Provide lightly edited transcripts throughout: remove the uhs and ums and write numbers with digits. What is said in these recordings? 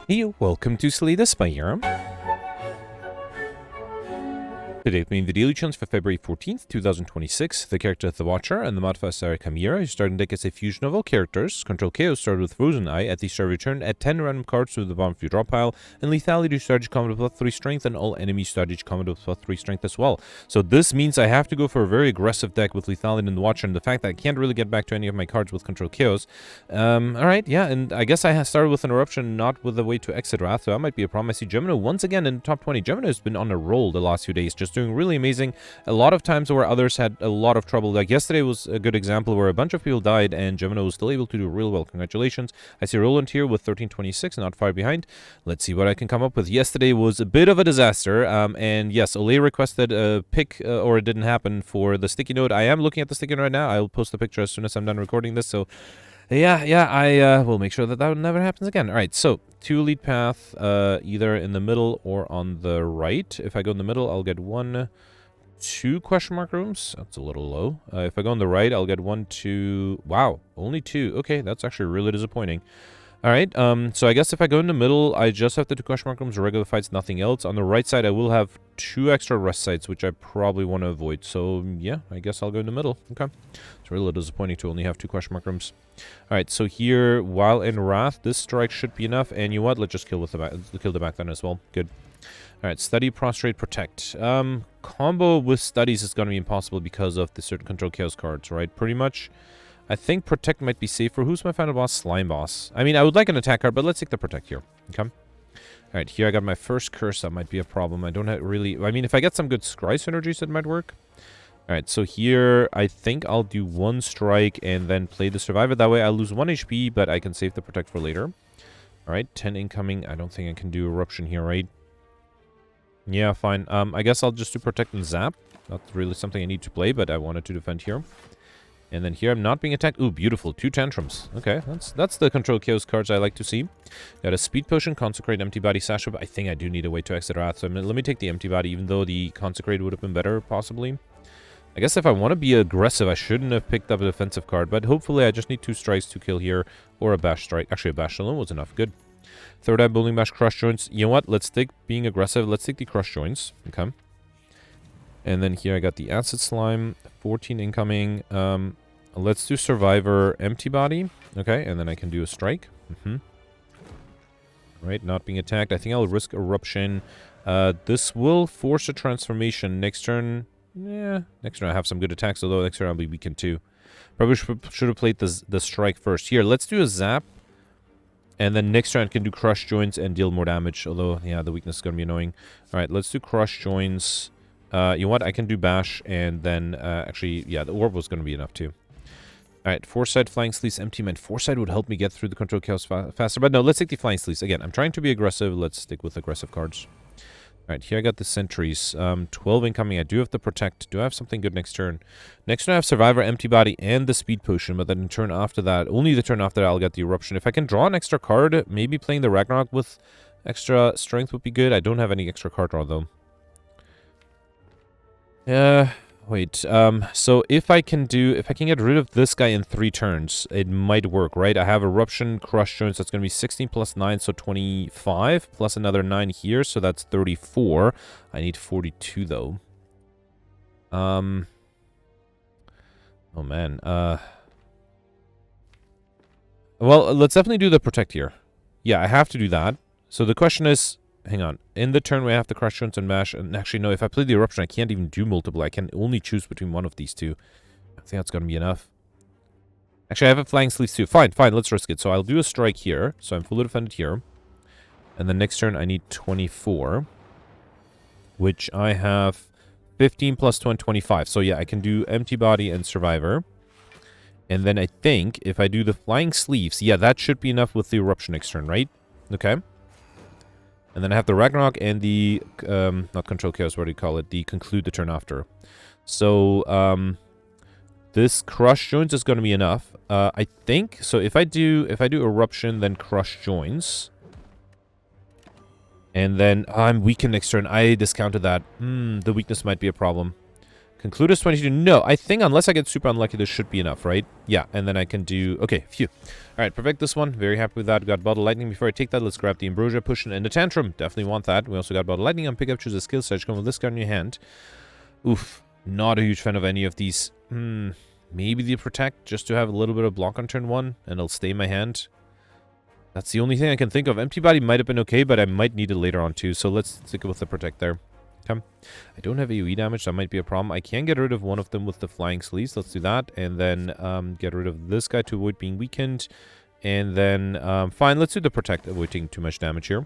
Hey, welcome to Slay the Spire. Today playing the daily challenge for February 14th, 2026. The character The Watcher and the modifiers are Chimera. Your starting deck is a fusion of all characters. Control Chaos started with Frozen Eye. At the start of your turn, add 10 random cards to the bottom of your draw pile. And Lethality starts combat with +3 strength, and all enemies start combat with +3 strength as well. So this means I have to go for a very aggressive deck with Lethality and the Watcher, and the fact that I can't really get back to any of my cards with Control Chaos. Alright, yeah, and I guess I started with an Eruption, not with a way to exit Wrath, so that might be a problem. I see Gemini once again in the top 20. Gemini has been on a roll the last few days, just doing really amazing. A lot of times where others had a lot of trouble, like yesterday was a good example where a bunch of people died and Gemini was still able to do real well. Congratulations. I see Roland here with 1326, not far behind. Let's see what I can come up with. Yesterday was a bit of a disaster, and yes, Ole requested a pick, or it didn't happen for the sticky note. I am looking at the sticky note right now. I'll post the picture as soon as I'm done recording this, so yeah, I will make sure that never happens again. All right, so 2 lead path, either in the middle or on the right. If I go in the middle, I'll get 2 question mark rooms. That's a little low. If I go on the right, I'll get 1, 2. Wow, only 2. Okay, that's actually really disappointing. All right, so I guess if I go in the middle, I just have the 2 question mark rooms, regular fights, nothing else. On the right side, I will have 2 extra rest sites, which I probably want to avoid. So yeah, I guess I'll go in the middle. Okay, it's really disappointing to only have 2 question mark rooms. All right, so here, while in Wrath, this strike should be enough. And you know what? Let's just kill with the back, kill the back then as well. Good. All right, Study, Prostrate, Protect. Combo with Studies is going to be impossible because of the certain Control Chaos cards, right? Pretty much. I think Protect might be safer. Who's my final boss? Slime Boss. I mean, I would like an attack card, but let's take the Protect here. Okay. All right, here I got my first Curse. That might be a problem. I don't have really... I mean, if I get some good Scry synergies, it might work. All right, so here I think I'll do 1 strike and then play the Survivor. That way I lose 1 HP, but I can save the Protect for later. All right, 10 incoming. I don't think I can do Eruption here, right? Yeah, fine. I guess I'll just do Protect and Zap. Not really something I need to play, but I wanted to defend here. And then here I'm not being attacked. Ooh, beautiful. 2 Tantrums. Okay, that's the Control Chaos cards I like to see. Got a Speed Potion, Consecrate, Empty Body, Sash Up. I think I do need a way to exit Wrath, so let me take the Empty Body, even though the Consecrate would have been better, possibly. I guess if I want to be aggressive, I shouldn't have picked up a defensive card, but hopefully I just need 2 strikes to kill here, or a Bash Strike. Actually, a Bash alone was enough. Good. Third Eye, Bowling Bash, Crush Joints. You know what? Let's take being aggressive. Let's take the Crush Joints. Okay. And then here I got the Acid Slime. 14 incoming. Let's do Survivor, Empty Body. Okay, and then I can do a Strike. Right, not being attacked. I think I'll risk Eruption. This will force a transformation. Next turn... Yeah, next turn I have some good attacks, although next turn I'll be weakened too. Probably should have played the Strike first. Here, let's do a Zap. And then next turn I can do Crush Joints and deal more damage. Although, yeah, the weakness is going to be annoying. Alright, let's do Crush Joints. You know what? I can do Bash. And then, actually, yeah, the Orb was going to be enough too. Alright, Foresight, Flying Sleeves, Empty Man. Foresight would help me get through the Control Chaos faster. But no, let's take the Flying Sleeves. Again, I'm trying to be aggressive. Let's stick with aggressive cards. Alright, here I got the Sentries. 12 incoming. I do have the Protect. Do I have something good next turn? Next turn I have Survivor, Empty Body, and the Speed Potion. But then in turn after that, only the turn after that, I'll get the Eruption. If I can draw an extra card, maybe playing the Ragnarok with extra strength would be good. I don't have any extra card draw, though. Wait, so if I can get rid of this guy in 3 turns, it might work, right? I have Eruption, Crush Joints, that's going to be 16 plus 9, so 25, plus another 9 here, so that's 34. I need 42, though. Oh, man, well, let's definitely do the Protect here. Yeah, I have to do that. So the question is... Hang on. In the turn, we have the Crush Joints and Mash. And actually, no, if I play the Eruption, I can't even do multiple. I can only choose between one of these 2. I think that's going to be enough. Actually, I have a Flying Sleeves too. Fine, let's risk it. So I'll do a Strike here. So I'm fully defended here. And then next turn, I need 24. Which I have 15 plus 20, 25. So yeah, I can do Empty Body and Survivor. And then I think if I do the Flying Sleeves, yeah, that should be enough with the Eruption next turn, right? Okay. And then I have the Ragnarok and the, not Control Chaos, what do you call it? The Conclude the turn after. So, this Crush Joints is going to be enough. I think, so if I do Eruption, then Crush Joints. And then, I'm weakened next turn. I discounted that. The weakness might be a problem. Conclude is 22. No, I think unless I get super unlucky, this should be enough, right? Yeah, and then I can do... Okay, phew. Alright, perfect this one. Very happy with that. Got Bottle Lightning. Before I take that, let's grab the Ambrosia Potion and the Tantrum. Definitely want that. We also got Bottle Lightning on pickup. Choose a skill set. Come with this card in your hand. Oof. Not a huge fan of any of these. Maybe the Protect, just to have a little bit of block on turn 1, and it'll stay in my hand. That's the only thing I can think of. Empty Body might have been okay, but I might need it later on too, so let's stick with the Protect there. Okay. I don't have AoE damage, that might be a problem. I can get rid of one of them with the Flying Sleeves. Let's do that, and then get rid of this guy to avoid being weakened. And then, fine, let's do the Protect, avoiding too much damage here.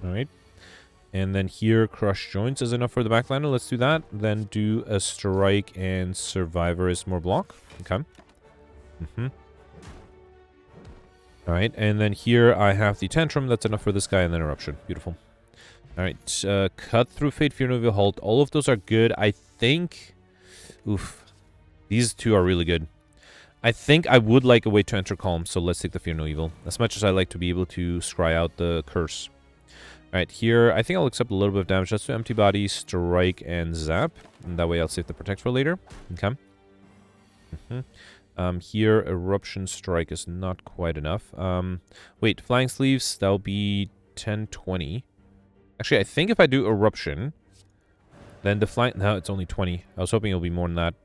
Alright. And then here, Crush Joints is enough for the backliner. Let's do that. Then do a Strike and Survivor is more block. Okay. Alright, and then here I have the Tantrum. That's enough for this guy, and then Eruption. Beautiful. Alright, Cut Through Fate, Fear No Evil, Halt. All of those are good. I think... Oof. These two are really good. I think I would like a way to enter Calm, so let's take the Fear No Evil. As much as I like to be able to scry out the Curse. Alright, here, I think I'll accept a little bit of damage. Let's do Empty Body, Strike, and Zap. And that way I'll save the Protect for later. Okay. Here, Eruption Strike is not quite enough. Wait, Flying Sleeves, that'll be 10, 20. Actually, I think if I do Eruption, then the Flying... No, it's only 20. I was hoping it'll be more than that.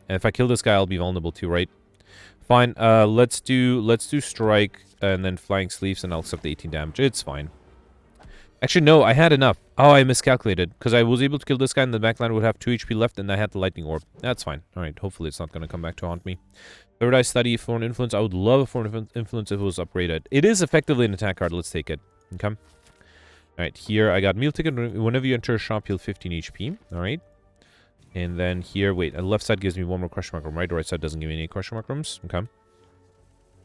And if I kill this guy, I'll be vulnerable too, right? Fine, let's do Strike, and then Flying Sleeves, and I'll accept the 18 damage. It's fine. Actually, no, I had enough. Oh, I miscalculated. Because I was able to kill this guy, and the backline would have 2 HP left, and I had the Lightning Orb. That's fine. Alright, hopefully it's not going to come back to haunt me. Third Eye Study, Foreign Influence. I would love a Foreign Influence if it was upgraded. It is effectively an attack card. Let's take it. Okay. Alright, here I got Meal Ticket. Whenever you enter a shop, heal 15 HP. Alright. And then here, wait, the left side gives me 1 more question mark room, right? The right side doesn't give me any question mark rooms. Okay.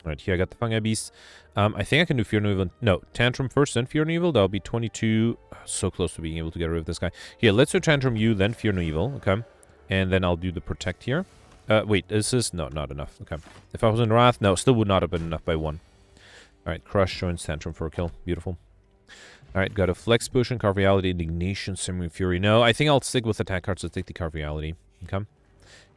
Alright, here I got the Fungi Beast. I think I can do Fear No Evil. No, Tantrum first, then Fear No Evil. That'll be 22. So close to being able to get rid of this guy. Here, let's do Tantrum you, then Fear No Evil. Okay. And then I'll do the Protect here. Wait, this is... No, not enough. Okay. If I was in Wrath, no, still would not have been enough by 1. Alright, Crush joins Tantrum for a kill. Beautiful. Alright, got a Flex Potion, Carve Reality, Indignation, Simmering Fury. No, I think I'll stick with attack cards to take the Carve Reality. Okay.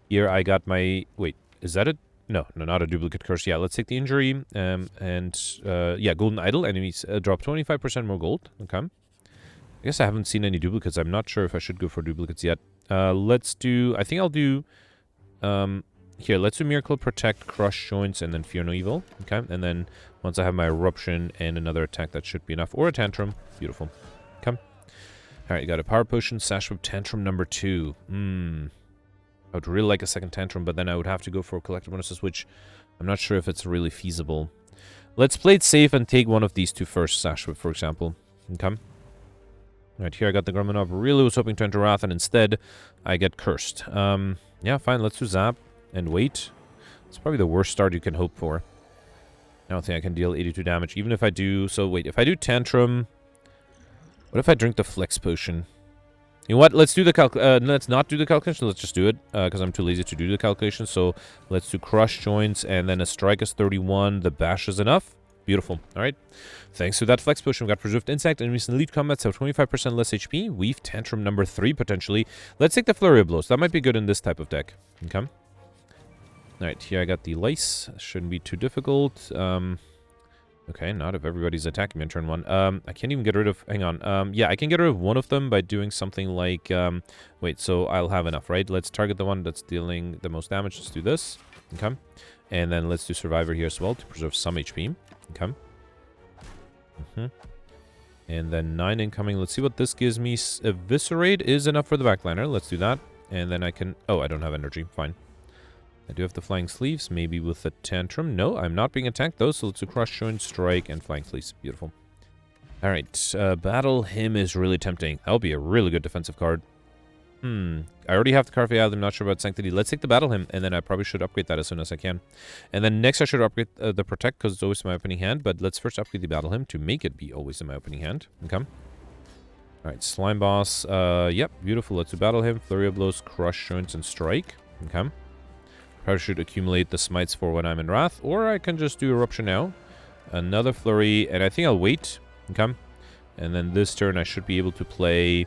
Here I got my... Wait, is that it? No, not a duplicate curse. Yeah, let's take the injury. Yeah, Golden Idol. Enemies drop 25% more gold. Okay. I guess I haven't seen any duplicates. I'm not sure if I should go for duplicates yet. Let's do... I think I'll do... Here, let's do Miracle, Protect, Crush Joints, and then Fear No Evil. Okay, and then once I have my Eruption and another attack, that should be enough. Or a Tantrum. Beautiful. Okay. Alright, got a Power Potion, Sash Whip, Tantrum number 2. I would really like a second Tantrum, but then I would have to go for collector bonuses, which I'm not sure if it's really feasible. Let's play it safe and take one of these two first, Sash Whip, for example. Okay. Alright, here I got the Grummanov. Really was hoping to enter Wrath, and instead I get Cursed. Yeah, fine, let's do Zap and wait. It's probably the worst start you can hope for. I don't think I can deal 82 damage, even if I do... So, wait, if I do Tantrum... What if I drink the Flex Potion? You know what? Let's do the let's not do the calculation. Let's just do it, because I'm too lazy to do the calculation. So, let's do Crush Joints, and then a Strike is 31. The Bash is enough. Beautiful. Alright. Thanks to that Flex Potion, we got Preserved Insect. Enemies in Elite Combats have 25% less HP. Weave Tantrum number 3, potentially. Let's take the Flurry of Blows. That might be good in this type of deck. Okay. Alright, here I got the Lice. Shouldn't be too difficult. Okay, not if everybody's attacking me in turn 1. I can't even get rid of... Hang on. Yeah, I can get rid of one of them by doing something like... wait, so I'll have enough, right? Let's target the one that's dealing the most damage. Let's do this. Okay. And then let's do Survivor here as well to preserve some HP. Okay. And then 9 incoming. Let's see what this gives me. Eviscerate is enough for the backliner. Let's do that. And then I can... Oh, I don't have energy. Fine. I do have the Flying Sleeves, maybe with a Tantrum. No, I'm not being attacked though, so let's do Crush Joint, Strike, and Flying Sleeves. Beautiful. Alright, Battle Him is really tempting. That'll be a really good defensive card. I already have the Carve Reality, I'm not sure about Sanctity. Let's take the Battle Him, and then I probably should upgrade that as soon as I can. And then next I should upgrade the Protect, because it's always in my opening hand, but let's first upgrade the Battle Him to make it be always in my opening hand. Okay. Alright, Slime Boss. Yep, beautiful. Let's do Battle Him, Flurry of Blows, Crush Joints, and Strike. Okay. Probably should accumulate the smites for when I'm in Wrath, or I can just do Eruption now. Another Flurry, and I think I'll wait. Okay. And then this turn I should be able to play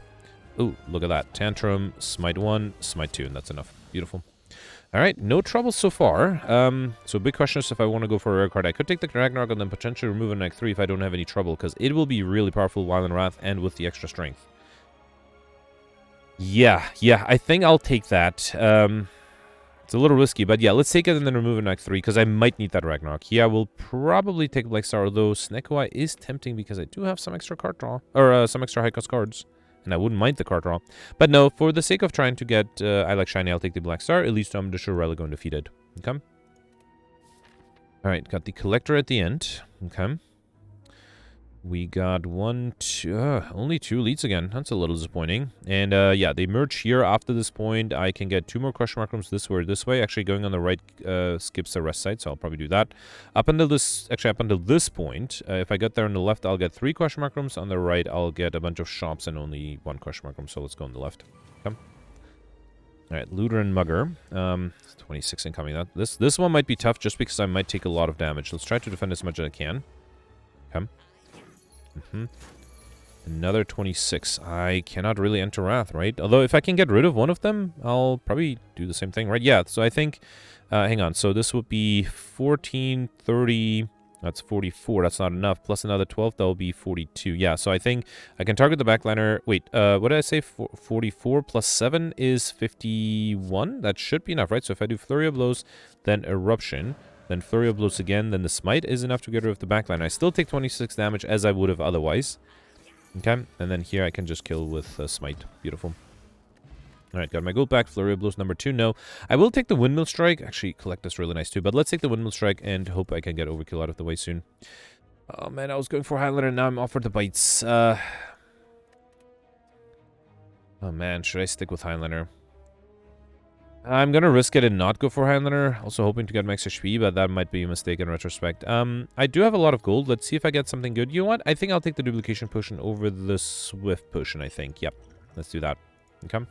Oh, look at that. Tantrum, Smite 1, Smite 2, and that's enough. Beautiful. Alright, no trouble so far. So big question is if I want to go for a rare card. I could take the Ragnarok and then potentially remove an Act 3 if I don't have any trouble, because it will be really powerful while in Wrath and with the extra strength. Yeah, I think I'll take that. It's a little risky, but yeah, let's take it and then remove an Act 3, because I might need that Ragnarok. Yeah, I will probably take Black Star, although Snake Eye is tempting because I do have some extra card draw, or some extra high-cost cards. And I wouldn't mind the card draw. But no, for the sake of trying to get I Like Shiny, I'll take the Black Star. At least I'm the sure Relic undefeated. Okay. Alright, got the Collector at the end. Okay. We got only 2 leads again. That's a little disappointing. And yeah, they merge here. After this point, I can get 2 more question mark rooms this way or this way. Actually, going on the right skips the rest side, so I'll probably do that. Up until this point, if I get there on the left, I'll get 3 question mark rooms. On the right, I'll get a bunch of shops and only 1 question mark room. So let's go on the left. Okay. All right, Looter and Mugger. 26 incoming. This one might be tough just because I might take a lot of damage. Let's try to defend as much as I can. Okay. Another 26. I cannot really enter Wrath, right? Although if I can get rid of one of them, I'll probably do the same thing, right? Yeah, so I think... hang on. So this would be 14, 30... That's 44. That's not enough. Plus another 12, that will be 42. Yeah, so I think I can target the backliner. Wait, what did I say? 44 plus 7 is 51? That should be enough, right? So if I do Flurry of Blows, then Eruption... Then Flurry of Blows again, then the Smite is enough to get rid of the backline. I still take 26 damage as I would have otherwise. Okay, and then here I can just kill with Smite. Beautiful. Alright, got my gold back. Flurry of Blows number 2, no. I will take the Windmill Strike. Actually, Collect is really nice too, but let's take the Windmill Strike and hope I can get Overkill out of the way soon. Oh man, I was going for Highlander and now I'm offered the bites. Oh man, should I stick with Highlander? I'm gonna risk it and not go for Highlander. Also hoping to get max HP, but that might be a mistake in retrospect. I do have a lot of gold. Let's see if I get something good. You know what? I think I'll take the Duplication Potion over the Swift Potion, I think. Yep. Let's do that. Okay.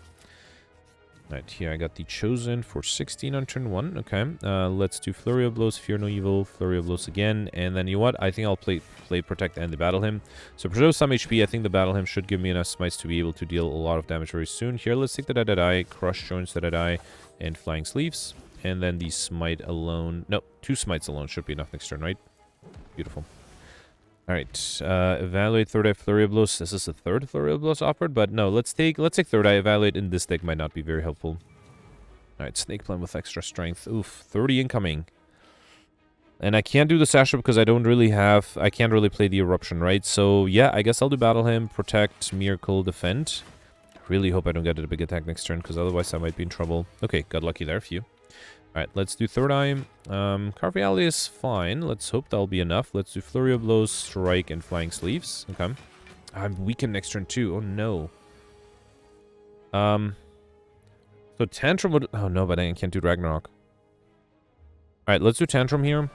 Alright, here I got the Chosen for 16 on turn 1. Okay. Let's do Flurry of Blows, Fear No Evil, Flurry of Blows again. And then you know what? I think I'll play Protect and the Battle Hymn. So preserve some HP. I think the Battle Hymn should give me enough smites to be able to deal a lot of damage very soon. Here, let's take the Dead Crush Joints Dead and Flying Sleeves. And then the Smite alone. No, 2 Smites alone should be enough next turn, right? Beautiful. Alright, evaluate Third Eye, Flurry of Blows. This is the 3rd Flurry of Blows offered, but no, let's take Third Eye. Evaluate in this deck might not be very helpful. Alright, Snake Plant with extra strength. Oof, 30 incoming. And I can't do the Sasha because I can't really play the Eruption, right? So yeah, I guess I'll do Battle Hymn, Protect, Miracle, Defend. Really hope I don't get a big attack next turn because otherwise I might be in trouble. Okay, got lucky there, phew. Alright, let's do Third Eye. Carve Reality is fine. Let's hope that'll be enough. Let's do Flurry of Blows, Strike, and Flying Sleeves. Okay. I'm weakened next turn too. Oh no. So Tantrum would... Oh no, but I can't do Ragnarok. Alright, let's do Tantrum here.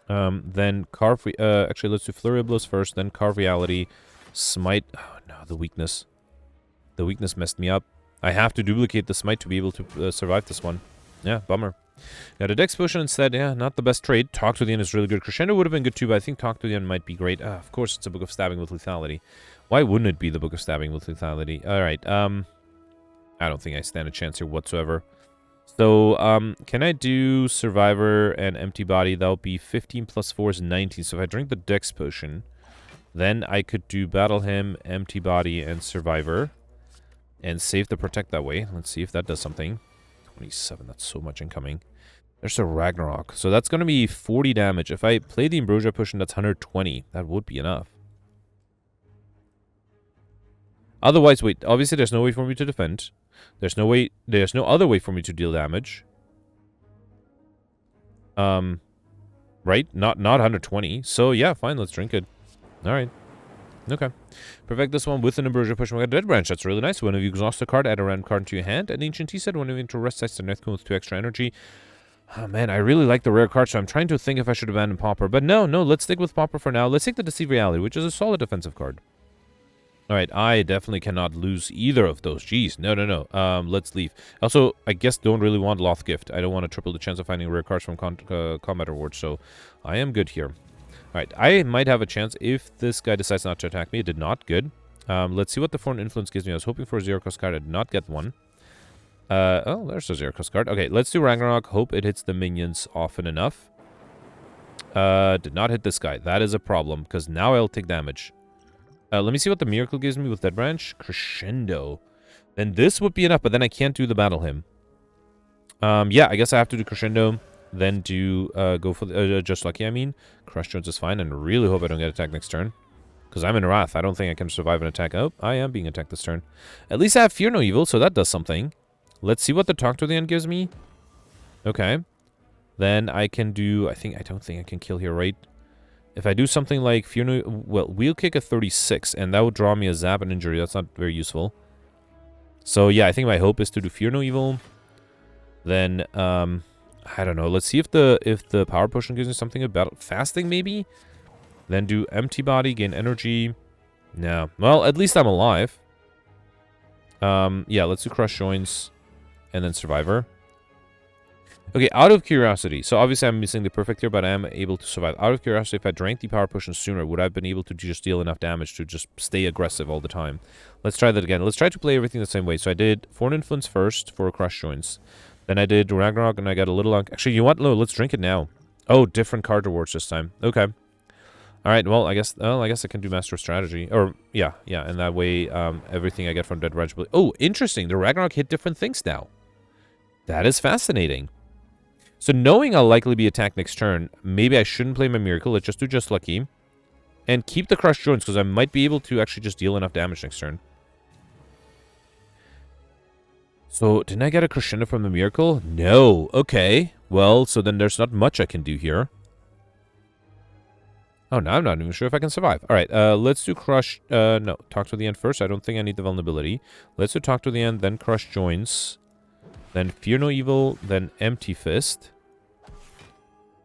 Then Carve... actually, let's do Flurry of Blows first, then Carve Reality. Smite... Oh no, the weakness. The weakness messed me up. I have to duplicate the Smite to be able to survive this one. Yeah, bummer. Got a Dex Potion instead. Yeah, not the best trade. Talk to the End is really good. Crescendo would have been good too, but I think Talk to the End might be great. Of course, it's a Book of Stabbing with Lethality. Why wouldn't it be the Book of Stabbing with Lethality? Alright, I don't think I stand a chance here whatsoever. So, can I do Survivor and Empty Body? That'll be 15 plus 4 is 19. So if I drink the Dex Potion, then I could do Battle Hymn, Empty Body, and Survivor. And save the Protect that way. Let's see if that does something. 27, that's so much incoming. There's a Ragnarok. So that's going to be 40 damage. If I play the Ambrosia Potion, that's 120. That would be enough. Otherwise, wait. Obviously, there's no way for me to defend. There's no other way for me to deal damage. Right? Not 120. So, yeah, fine. Let's drink it. Alright. Okay. Perfect this one with an Ambrosia Potion. We got Dead Branch. That's really nice. When you exhaust a card, add a random card into your hand. And Ancient Tea said when you enter rest sites, the North Cone with 2 extra energy. Oh man, I really like the rare card, so I'm trying to think if I should abandon Pauper. But no, let's stick with Pauper for now. Let's take the Deceive Reality, which is a solid defensive card. Alright, I definitely cannot lose either of those. Jeez, no. Let's leave. Also, I guess don't really want Loth Gift. I don't want to triple the chance of finding rare cards from combat rewards, so I am good here. Alright, I might have a chance if this guy decides not to attack me. It did not. Good. Let's see what the Foreign Influence gives me. I was hoping for a 0-cost card. I did not get one. Oh, there's a 0-cost card. Okay, let's do Ragnarok. Hope it hits the minions often enough. Did not hit this guy. That is a problem, because now I'll take damage. Let me see what the Miracle gives me with Dead Branch. Crescendo. Then this would be enough, but then I can't do the Battle Hymn. Yeah, I guess I have to do Crescendo. Then do, go for the, Just Lucky, I mean. Crush Jones is fine, and really hope I don't get attacked next turn. Because I'm in Wrath. I don't think I can survive an attack. Oh, I am being attacked this turn. At least I have Fear No Evil, so that does something. Let's see what the Talk to the End gives me. Okay. Then I can do... I don't think I can kill here, right? If I do something like Fear No... Well, Wheel Kick at 36, and that would draw me a Zap and Injury. That's not very useful. So, yeah, I think my hope is to do Fear No Evil. Then, I don't know. Let's see if the Power Potion gives me something about Fasting, maybe? Then do Empty Body, gain energy. No. Well, at least I'm alive. Yeah, let's do Crush Joints. And then Survivor. Okay, out of curiosity. So obviously I'm missing the perfect here, but I am able to survive. Out of curiosity, if I drank the Power Potion sooner, would I have been able to just deal enough damage to just stay aggressive all the time? Let's try that again. Let's try to play everything the same way. So I did Foreign Influence first for Crush Joints. Then I did Ragnarok, and I got a little... Actually, you know what? No, let's drink it now. Oh, different card rewards this time. Okay. Alright, well, I guess I can do Master of Strategy. Or, yeah, and that way, everything I get from Dead Branch... Oh, interesting. The Ragnarok hit different things now. That is fascinating. So, knowing I'll likely be attacked next turn, maybe I shouldn't play my Miracle. Let's just do Just Lucky. And keep the Crush Joints, because I might be able to actually just deal enough damage next turn. So, didn't I get a Crescendo from the Miracle? No. Okay. Well, so then there's not much I can do here. Oh, now I'm not even sure if I can survive. Alright, let's do Crush... no, Talk to the End first. I don't think I need the Vulnerability. Let's do Talk to the End, then Crush Joints. Then Fear No Evil, then Empty Fist.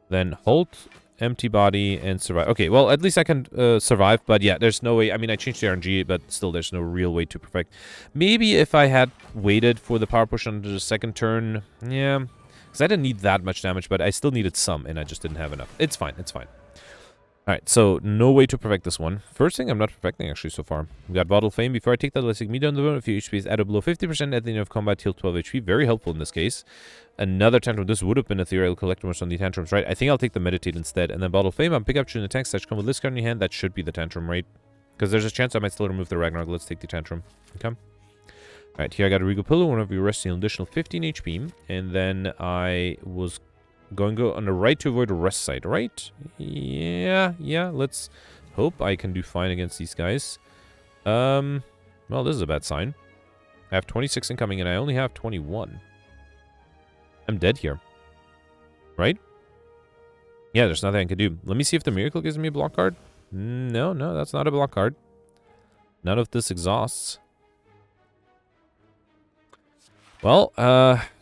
Then Halt, Empty Body, and Survive. Okay, well, at least I can survive, but yeah, there's no way... I mean, I changed the RNG, but still there's no real way to perfect. Maybe if I had waited for the Power Push onto the second turn, yeah... Because I didn't need that much damage, but I still needed some, and I just didn't have enough. It's fine, it's fine. Alright, so no way to perfect this one. First thing I'm not perfecting actually so far. We got Bottle Flame. Before I take that, let's take me down the road. If your HP is added below 50% at the end of combat, heal 12 HP. Very helpful in this case. Another Tantrum. This would have been a Ethereal Collector on the Tantrums, right? I think I'll take the Meditate instead. And then Bottle Flame. Pick up choose an attack that come with this card in your hand. That should be the Tantrum, right? Because there's a chance I might still remove the Ragnarok. Let's take the Tantrum. Okay. Alright, here I got a Regal Pillow. Whenever you rest, an additional 15 HP. And then I was... going to go on the right to avoid a rest site, right? Yeah, let's hope I can do fine against these guys. Well, this is a bad sign. I have 26 incoming and I only have 21. I'm dead here. Right? Yeah, there's nothing I can do. Let me see if the Miracle gives me a block card. No, that's not a block card. None of this exhausts. Well,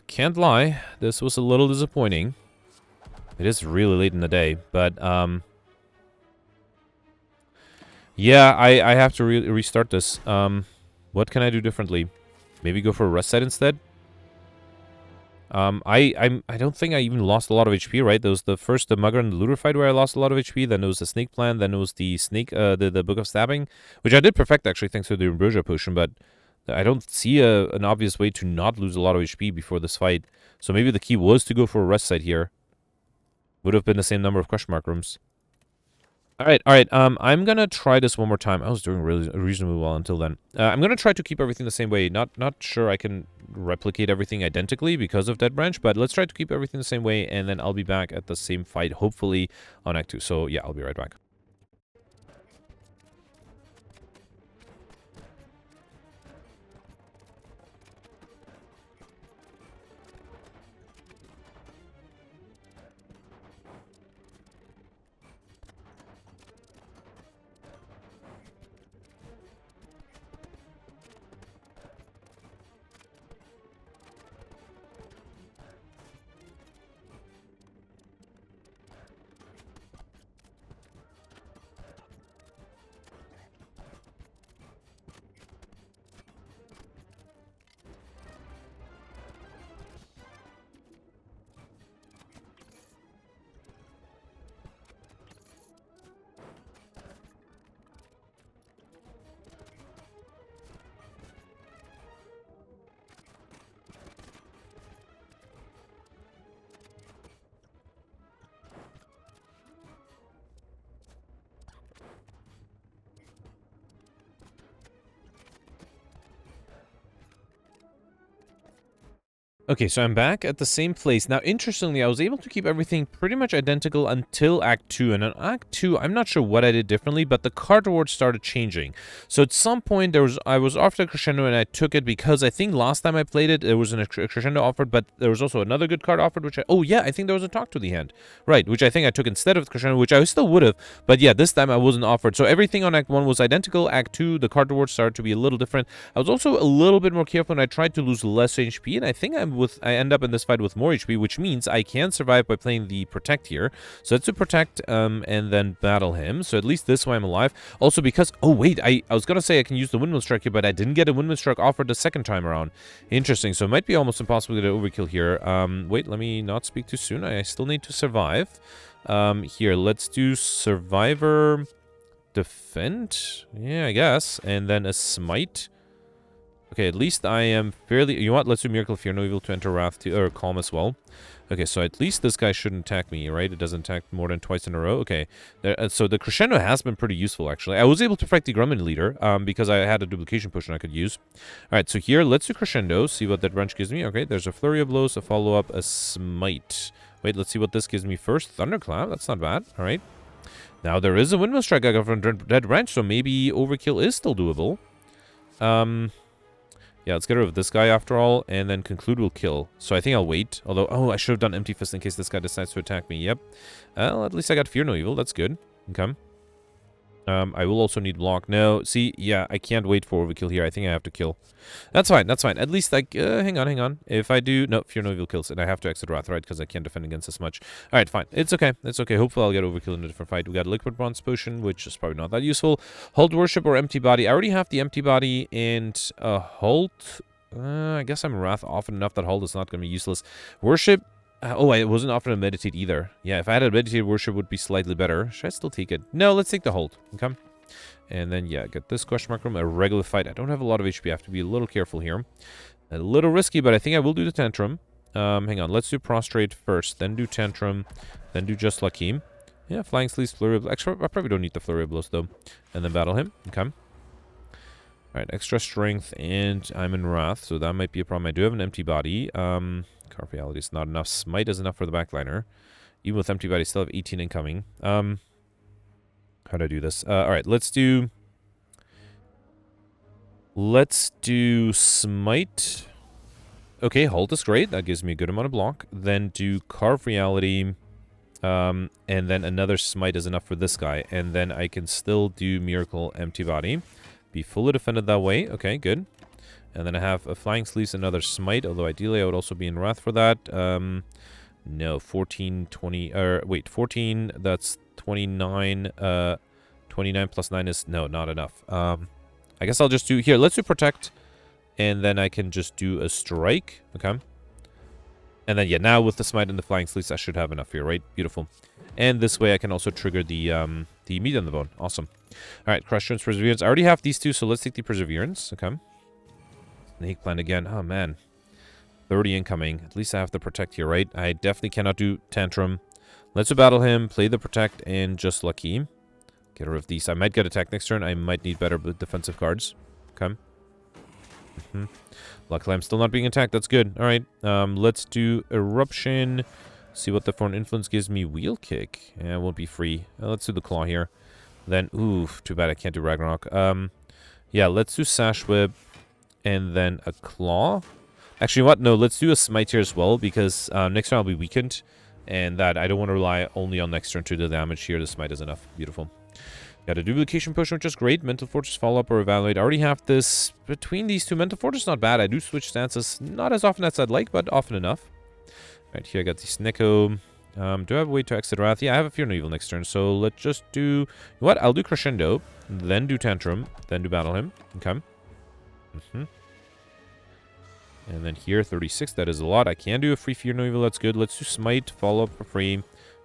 can't lie. This was a little disappointing. It is really late in the day, but, yeah, I have to restart this. What can I do differently? Maybe go for a rest set instead? I don't think I even lost a lot of HP, right? There was the Mugger and the Looter fight where I lost a lot of HP, then there was the Snake Plan, then there was the Snake, the Book of Stabbing, which I did perfect, actually, thanks to the Ambrosia Potion, but I don't see an obvious way to not lose a lot of HP before this fight. So maybe the key was to go for a rest site here. Would have been the same number of question mark rooms. Alright, I'm gonna try this one more time. I was doing really reasonably well until then. I'm gonna try to keep everything the same way. Not sure I can replicate everything identically because of Dead Branch, but let's try to keep everything the same way, and then I'll be back at the same fight, hopefully, on Act 2. So, yeah, I'll be right back. Okay, so I'm back at the same place. Now, interestingly, I was able to keep everything pretty much identical until Act 2. And in Act 2, I'm not sure what I did differently, but the card rewards started changing. So at some point, I was offered a crescendo, and I took it because I think last time I played it, there was a crescendo offered, but there was also another good card offered, which oh yeah, I think there was a talk to the hand. Right, which I think I took instead of the crescendo, which I still would have. But yeah, this time I wasn't offered. So everything on Act 1 was identical. Act 2, the card rewards started to be a little different. I was also a little bit more careful, and I tried to lose less HP, and I think I end up in this fight with more HP, which means I can survive by playing the Protect here. So let's do Protect, and then battle him. So at least this way I'm alive. Also because, oh wait, I was gonna say I can use the Windmill Strike here, but I didn't get a Windmill Strike offered the second time around. Interesting, so it might be almost impossible to get an overkill here. Wait, let me not speak too soon. I still need to survive. Here, let's do Survivor Defend. Yeah, I guess. And then a Smite. Okay, at least I am fairly... You know what? Let's do Miracle of Fear, No Evil to Enter Wrath, or Calm as well. Okay, so at least this guy shouldn't attack me, right? It doesn't attack more than twice in a row. Okay, so the Crescendo has been pretty useful, actually. I was able to fight the Grumman Leader, because I had a duplication potion I could use. Alright, so here, let's do Crescendo, see what that wrench gives me. Okay, there's a Flurry of Blows, a follow-up, a Smite. Wait, let's see what this gives me first. Thunderclap, that's not bad. Alright. Now, there is a Windmill Strike I got from Dead Wrench, so maybe Overkill is still doable. Yeah, let's get rid of this guy after all, and then Conclude will kill. So I think I'll wait. Although, oh, I should have done Empty Fist in case this guy decides to attack me. Yep. Well, at least I got Fear No Evil. That's good. Okay. I will also need block. No, see, yeah, I can't wait for overkill here. I think I have to kill. That's fine, that's fine. At least, like, hang on. If I do... No, Fear No Evil kills, and I have to exit Wrath, right? Because I can't defend against this much. Alright, fine. It's okay. It's okay. Hopefully I'll get overkill in a different fight. We got a Liquid Bronze Potion, which is probably not that useful. Hold Worship or Empty Body. I already have the Empty Body, and Hold... I guess I'm Wrath often enough that Hold is not going to be useless. Worship... oh, I wasn't offered to meditate either. Yeah, if I had a meditated worship, would be slightly better. Should I still take it? No, let's take the Hold. Okay. And then, yeah, get this question mark room. A regular fight. I don't have a lot of HP. I have to be a little careful here. A little risky, but I think I will do the Tantrum. Hang on. Let's do Prostrate first. Then do Tantrum. Then do Just Lucky. Yeah, Flying Sleeves, Flurry of... Actually, I probably don't need the Flurry of Blows, though. And then battle him. Okay. Alright, extra strength, and I'm in Wrath, so that might be a problem. I do have an Empty Body. Carve Reality is not enough. Smite is enough for the backliner. Even with Empty Body, still have 18 incoming. How do I do this? Alright, let's do Smite. Okay, Halt is great. That gives me a good amount of block. Then do Carve Reality. And then another Smite is enough for this guy. And then I can still do Miracle Empty Body. Be fully defended that way. Okay, good. And then I have a Flying Sleeves, another Smite, although ideally I would also be in Wrath for that. No, 14, 20, wait, 14, that's 29, 29 plus 9 is, no, not enough. I guess I'll just do, here, let's do Protect, and then I can just do a Strike, okay? And then, yeah, now with the Smite and the Flying Sleeves, I should have enough here, right? Beautiful. And this way I can also trigger the Meat on the Bone. Awesome. Alright, Crush Turns, Perseverance. I already have these two, so let's take the Perseverance. Okay. Snake Plant again. Oh, man. 30 incoming. At least I have the Protect here, right? I definitely cannot do Tantrum. Let's do Battle him, play the Protect, and Just Lucky. Get rid of these. I might get attacked next turn. I might need better defensive cards. Okay. Luckily, I'm still not being attacked. That's good. Alright. Let's do Eruption. See what the Foreign Influence gives me. Wheel Kick. Yeah, it won't be free. Let's do the Claw here. Then, oof, too bad I can't do Ragnarok. Yeah, let's do Sash Whip, and then a Claw. Actually, what? No, let's do a Smite here as well, because next turn I'll be weakened, and that I don't want to rely only on next turn to do the damage here. The Smite is enough. Beautiful. Got a Duplication Potion, which is great. Mental Fortress, Follow-Up, or Evaluate. I already have this. Between these two, Mental Fortress not bad. I do switch stances, not as often as I'd like, but often enough. Right, here I got the Snecko. Do I have a way to exit Wrath? Yeah, I have a Fear No Evil next turn, so let's just do... What? I'll do Crescendo, then do Tantrum, then do Battle him. Okay. And then here, 36, that is a lot. I can do a free Fear No Evil, that's good. Let's do Smite, follow up for free.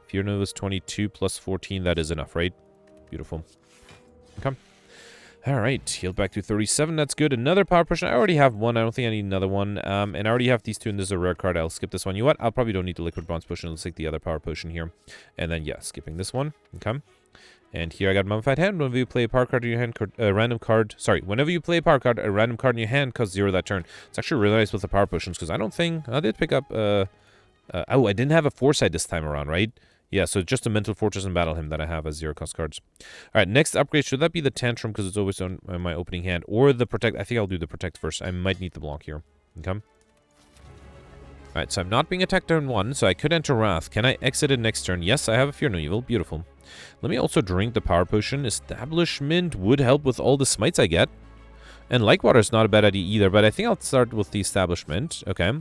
Fear No Evil is 22 plus 14, that is enough, right? Beautiful. Okay. Alright, healed back to 37, that's good. Another Power Potion, I already have one, I don't think I need another one. And I already have these two, and this is a rare card, I'll skip this one. You know what, I'll probably don't need the Liquid Bronze Potion, let's take the other Power Potion here. And then, yeah, skipping this one, okay. And here I got Mummified Hand. Whenever you play a power card in your hand, a random card... Sorry, whenever you play a power card, a random card in your hand costs 0 that turn. It's actually really nice with the power potions, because I don't think... I did pick up... oh, I didn't have a Foresight this time around, right? Yeah, so just a Mental Fortress and Battle Hymn that I have as 0 cost cards. Alright, next upgrade, should that be the Tantrum, because it's always on my opening hand, or the Protect? I think I'll do the Protect first. I might need the block here. Okay. Alright, so I'm not being attacked turn 1, so I could enter Wrath. Can I exit it next turn? Yes, I have a Fear No Evil. Beautiful. Let me also drink the Power Potion. Establishment would help with all the smites I get. And Like Water is not a bad idea either, but I think I'll start with the Establishment. Okay.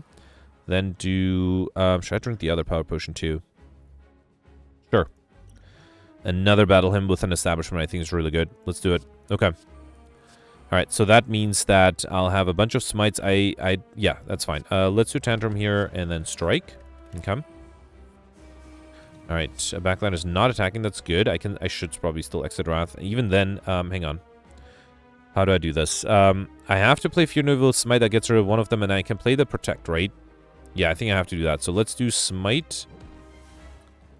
Then do... should I drink the other Power Potion too? Sure. Another Battle Hymn with an Establishment I think is really good. Let's do it. Okay. Alright, so that means that I'll have a bunch of smites. Yeah, that's fine. Let's do Tantrum here and then Strike. Okay. Alright, Backline is not attacking. That's good. I should probably still exit Wrath. Even then, hang on. How do I do this? I have to play Fear No Evil Smite that gets rid of one of them, and I can play the Protect, right? Yeah, I think I have to do that. So let's do Smite.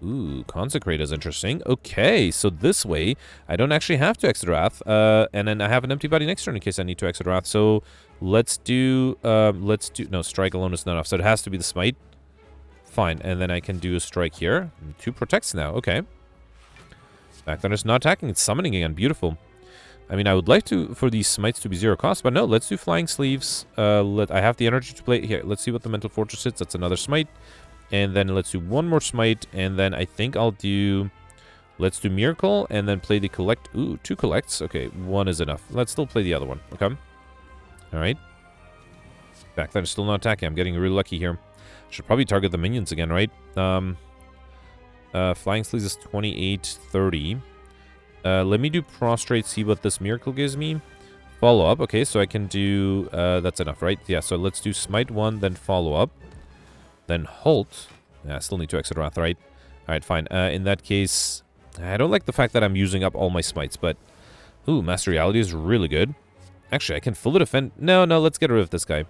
Ooh, Consecrate is interesting. Okay, so this way, I don't actually have to exit Wrath, and then I have an empty body next turn in case I need to exit Wrath. So let's do, no, Strike alone is not enough, so it has to be the Smite. Fine, and then I can do a Strike here. 2 Protects now, okay. Backline is not attacking, it's summoning again, beautiful. I mean, I would like for these smites to be 0 cost, but no, let's do Flying Sleeves. I have the energy to play here. Let's see what the Mental Fortress is. That's another smite. And then let's do one more smite, and then I think I'll do... Let's do Miracle, and then play the Collect. Ooh, 2 Collects. Okay, 1 is enough. Let's still play the other one. Okay. Alright. Backline is still not attacking. I'm getting really lucky here. Should probably target the minions again, right? Flying Sleeves is 28, 30. Let me do Prostrate, see what this Miracle gives me. Follow up. Okay, so I can do... that's enough, right? Yeah, so let's do Smite 1, then Follow Up. Then Halt. Yeah, I still need to exit Wrath, right? Alright, fine. In that case... I don't like the fact that I'm using up all my smites, but... Ooh, Master Reality is really good. Actually, I can fully defend... No, let's get rid of this guy.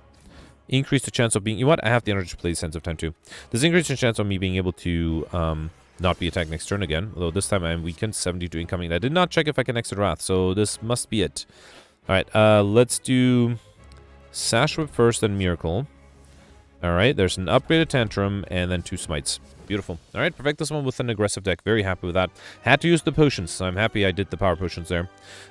Increase the chance of being... You know what? I have the energy to play Sense of Time too. This increases the chance of me being able to... not be attacked next turn again. Although this time I am weakened. 72 incoming. I did not check if I can exit Wrath, so this must be it. Alright, let's do... Sash Whip first, then Miracle. Alright, there's an upgraded Tantrum, and then 2 smites. Beautiful. Alright, perfect this one with an aggressive deck. Very happy with that. Had to use the potions, so I'm happy I did the power potions there.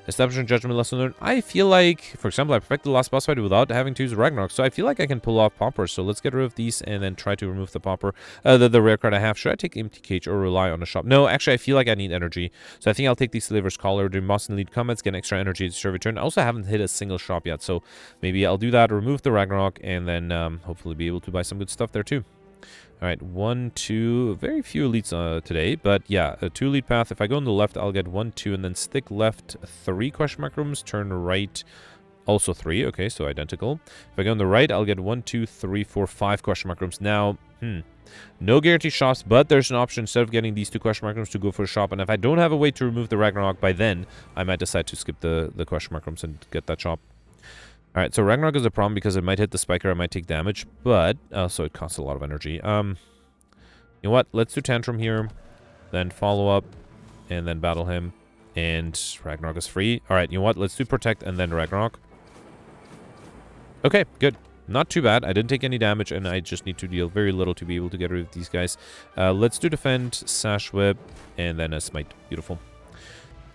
Establishing Judgment Lesson Learned. I feel like, for example, I perfected the last boss fight without having to use Ragnarok, so I feel like I can pull off Paupers. So let's get rid of these and then try to remove the Pauper. The rare card I have. Should I take Empty Cage or rely on a shop? No, actually, I feel like I need energy. So I think I'll take the Slaver's Collar, do boss and lead combats, get extra energy to serve return. I also haven't hit a single shop yet, so maybe I'll do that, remove the Ragnarok, and then hopefully be able to buy some good stuff there too. Alright, 1, 2, very few elites today, but yeah, a 2 elite path. If I go on the left, I'll get 1, 2, and then stick left 3 question mark rooms, turn right also 3, okay, so identical. If I go on the right, I'll get 1, 2, 3, 4, 5 question mark rooms. Now, no guarantee shops, but there's an option instead of getting these 2 question mark rooms to go for a shop, and if I don't have a way to remove the Ragnarok by then, I might decide to skip the question mark rooms and get that shop. Alright, so Ragnarok is a problem because it might hit the Spiker, I might take damage, but so it costs a lot of energy. You know what? Let's do Tantrum here, then Follow Up, and then Battle Hymn, and Ragnarok is free. Alright, you know what? Let's do Protect and then Ragnarok. Okay, good. Not too bad. I didn't take any damage, and I just need to deal very little to be able to get rid of these guys. Let's do Defend, Sash Whip, and then a Smite. Beautiful.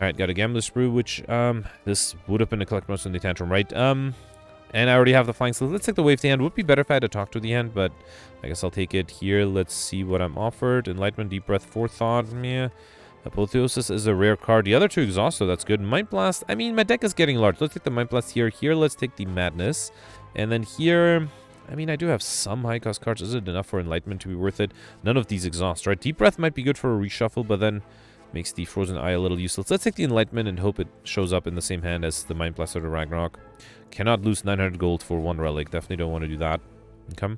Alright, got a Gambler's Brew, which, this would have been a collect most in the Tantrum, right? And I already have the Flying Sleeve. Let's take the Wave the Hand. Would be better if I had to talk to the hand, but I guess I'll take it here. Let's see what I'm offered. Enlightenment, Deep Breath, Forethought. Yeah. Apotheosis is a rare card. The other 2 exhaust, so that's good. Mind Blast. I mean, my deck is getting large. Let's take the Mind Blast here. Here, let's take the Madness. And then here... I mean, I do have some high-cost cards. Is it enough for Enlightenment to be worth it? None of these exhaust, right? Deep Breath might be good for a reshuffle, but then... makes the Frozen Eye a little useless. Let's take the Enlightenment and hope it shows up in the same hand as the Mind Blast or the Ragnarok. Cannot lose 900 gold for 1 relic. Definitely don't want to do that. Okay.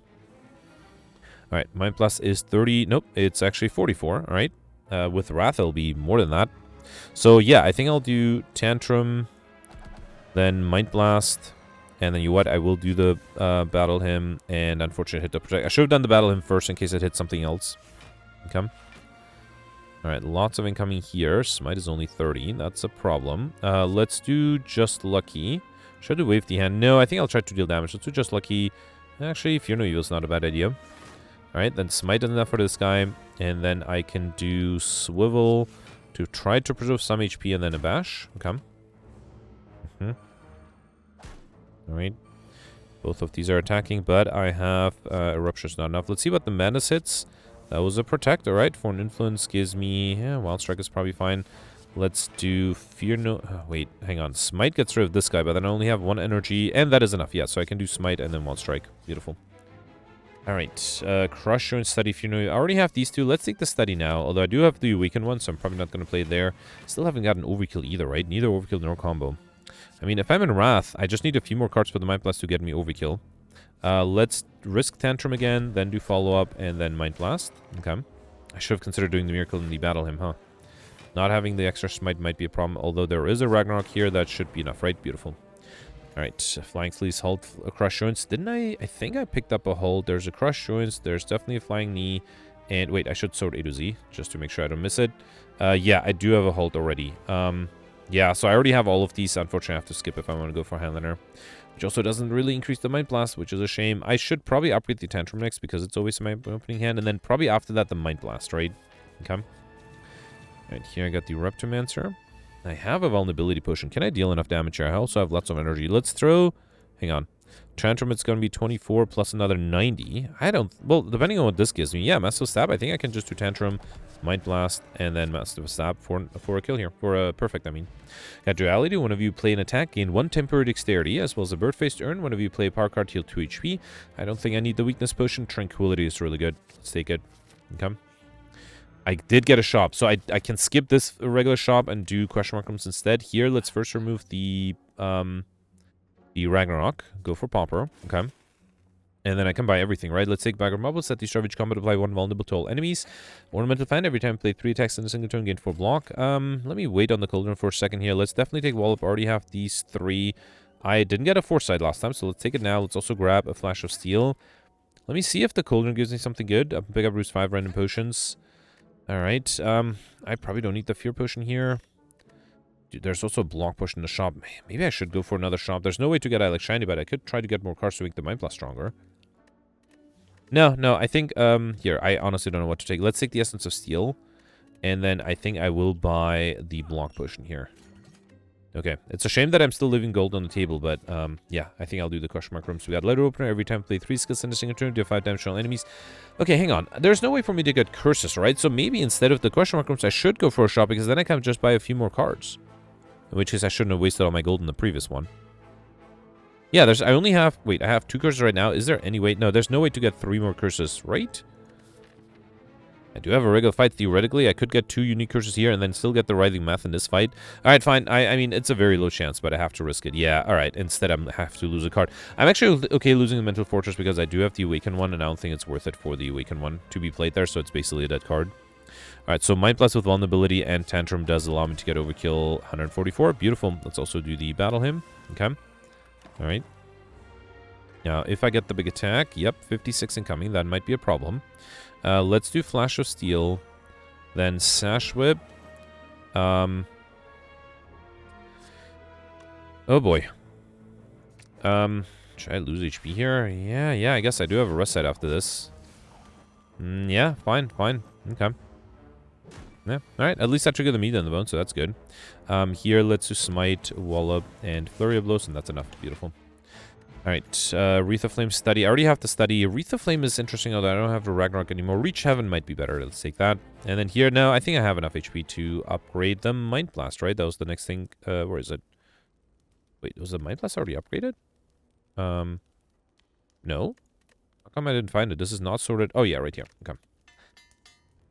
Alright, Mind Blast is 30. Nope, it's actually 44. Alright. With Wrath, it'll be more than that. So, yeah, I think I'll do Tantrum, then Mind Blast, and then you know what? I will do the Battle Hymn, and unfortunately hit the Protect. I should have done the Battle Hymn first in case it hit something else. Okay. Alright, lots of incoming here. Smite is only 30. That's a problem. Let's do Just Lucky. Should I do Wave the Hand? No, I think I'll try to deal damage. Let's do Just Lucky. Actually, Fear No Evil is not a bad idea. Alright, then Smite is enough for this guy. And then I can do Swivel to try to preserve some HP and then a Bash. Okay. Alright. Both of these are attacking, but I have Eruption's not enough. Let's see what the Madness hits. That was a Protect, alright. Foreign Influence gives me... Yeah, Wild Strike is probably fine. Let's do Fear No... wait, hang on. Smite gets rid of this guy, but then I only have 1 energy, and that is enough. Yeah, so I can do Smite and then Wild Strike. Beautiful. Alright, Crush and Study Fear No... I already have these two. Let's take the Study now, although I do have the Awakened one, so I'm probably not going to play it there. Still haven't gotten Overkill either, right? Neither Overkill nor combo. I mean, if I'm in Wrath, I just need a few more cards for the Mind Blast to get me Overkill. Let's risk Tantrum again, then do Follow-Up, and then Mind Blast. Okay. I should have considered doing the Miracle in the Battle Hymn, huh? Not having the extra Smite might be a problem, although there is a Ragnarok here. That should be enough, right? Beautiful. Alright, Flying Fleece, Hold, Crush Joints. Didn't I think I picked up a Hold. There's a Crush Joints, there's definitely a Flying Knee, and wait, I should sort A to Z, just to make sure I don't miss it. Yeah, I do have a Hold already. Yeah, so I already have all of these. Unfortunately, I have to skip if I want to go for Handlander. Which also doesn't really increase the Mind Blast, which is a shame. I should probably upgrade the Tantrum next, because it's always my opening hand. And then probably after that, the Mind Blast, right? Okay. Right, here I got the Reptomancer. I have a Vulnerability Potion. Can I deal enough damage here? I also have lots of energy. Let's throw... Hang on. Tantrum, it's going to be 24 plus another 90. I don't... Well, depending on what this gives me. Yeah, Massive Stab. I think I can just do Tantrum, Mind Blast, and then Massive Stab for a kill here. For a perfect, I mean. Got Duality. One of you play an attack, gain 1 temporary dexterity, as well as a bird-faced urn. One of you play a power card, heal 2 HP. I don't think I need the Weakness Potion. Tranquility is really good. Let's take it. Okay. I did get a shop, so I can skip this regular shop and do question mark rooms instead. Here, let's first remove the Ragnarok. Go for Pauper. Okay. And then I can buy everything, right? Let's take Bagger Marble, set the Starvage combo to apply 1 vulnerable to all enemies. Ornamental Fan, every time play 3 attacks in a single turn, gain 4 block. Let me wait on the Cauldron for a second here. Let's definitely take Wallop. I already have these 3. I didn't get a Foresight last time, so let's take it now. Let's also grab a Flash of Steel. Let me see if the Cauldron gives me something good. I'll pick up Roost 5 random potions. Alright, I probably don't need the Fear Potion here. Dude, there's also a Block Potion in the shop. Maybe I should go for another shop. There's no way to get Alex Shiny, but I could try to get more cards to make the Mind Blast stronger. No, I think, here, I honestly don't know what to take. Let's take the Essence of Steel, and then I think I will buy the Block Potion here. Okay, it's a shame that I'm still leaving gold on the table, but, yeah, I think I'll do the question mark rooms. We got Letter Opener, every time play 3 skills in a single turn, deal 5 damage to all enemies. Okay, hang on. There's no way for me to get curses, right? So maybe instead of the question mark rooms, I should go for a shop, because then I can just buy a few more cards. In which case, I shouldn't have wasted all my gold in the previous one. Yeah, I only have... Wait, I have 2 curses right now. Is there any way... No, there's no way to get 3 more curses, right? I do have a regular fight, theoretically. I could get 2 unique curses here and then still get the Writhing Math in this fight. Alright, fine. I mean, it's a very low chance, but I have to risk it. Yeah, alright. Instead, I have to lose a card. I'm actually okay losing the Mental Fortress because I do have the Awakened one, and I don't think it's worth it for the Awakened one to be played there, so it's basically a dead card. Alright, so Mind Blast with Vulnerability and Tantrum does allow me to get Overkill 144. Beautiful. Let's also do the Battle Hymn. Okay. Alright. Now, if I get the big attack, yep, 56 incoming. That might be a problem. Let's do Flash of Steel. Then Sash Whip. Oh boy. Should I lose HP here? Yeah, I guess I do have a rest side after this. Yeah, fine. Okay. Yeah, alright, at least I triggered the meat on the bone, so that's good. Here, let's do Smite, Wallop, and Flurry of Blows, and that's enough. Beautiful. Alright, Wreath of Flame Study. I already have to study. Wreath of Flame is interesting, although I don't have the Ragnarok anymore. Reach Heaven might be better. Let's take that. And then here, no, I think I have enough HP to upgrade the Mind Blast, right? That was the next thing. Where is it? Wait, was the Mind Blast already upgraded? No? How come I didn't find it? This is not sorted. Oh, yeah, right here. Okay.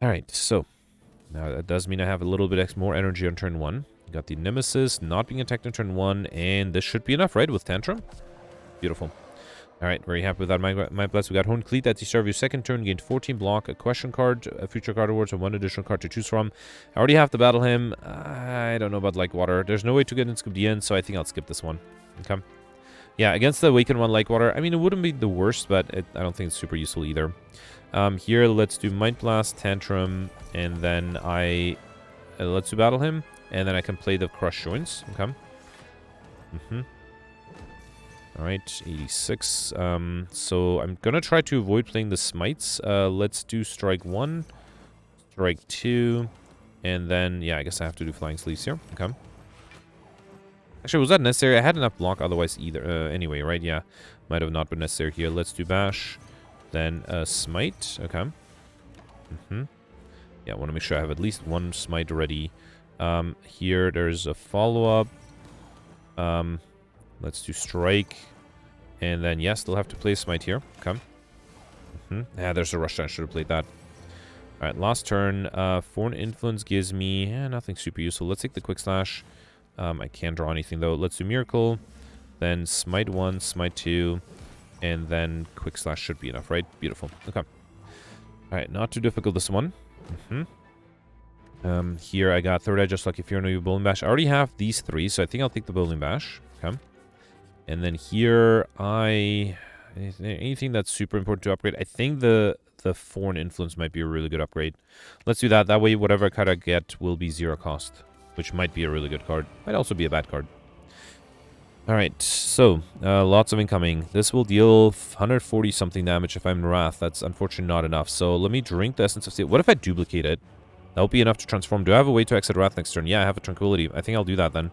Alright, so... Now, that does mean I have a little bit more energy on turn 1. Got the Nemesis not being attacked on turn 1, and this should be enough, right, with Tantrum? Beautiful. Alright, very happy with that. My Blast. We got Horned Cleat. At the start of your second turn, gained 14 block, a question card, a future card awards, and 1 additional card to choose from. I already have the Battle Hymn. I don't know about Like Water. There's no way to get in Skip the end, so I think I'll skip this one. Okay. Yeah, against the Awakened one like water, I mean, it wouldn't be the worst, but I don't think it's super useful either. Here, let's do Mind Blast, Tantrum, and then let's do Battle Him, and then I can play the Crush Joints. Okay. Alright, 86. So I'm gonna try to avoid playing the Smites. Let's do Strike 1, Strike 2, and then, yeah, I guess I have to do Flying Sleeves here. Okay. Actually, was that necessary? I had enough block otherwise either. Anyway, right? Yeah. Might have not been necessary here. Let's do Bash. Then Smite. Okay. Yeah, I want to make sure I have at least one Smite ready. Here, there's a follow-up. Let's do Strike. And then, yeah, still have to play Smite here. Okay. Yeah, there's a Rush. I should have played that. Alright, last turn. Foreign Influence gives me nothing super useful. Let's take the Quick Slash. I can't draw anything, though. Let's do Miracle. Then Smite 1, Smite 2. And then Quick Slash should be enough, right? Beautiful. Okay. Alright, not too difficult, this one. Here I got Third Eye, Just Lucky, Fear No Bowling Bash. I already have these three, so I think I'll take the Bowling Bash. Okay. And then here, anything that's super important to upgrade. I think the Foreign Influence might be a really good upgrade. Let's do that. That way, whatever card I get will be 0 cost, which might be a really good card. Might also be a bad card. Alright, so, lots of incoming. This will deal 140 something damage if I'm in Wrath. That's unfortunately not enough. So let me drink the Essence of Steel. What if I duplicate it? That will be enough to transform. Do I have a way to exit Wrath next turn? Yeah, I have a Tranquility. I think I'll do that then.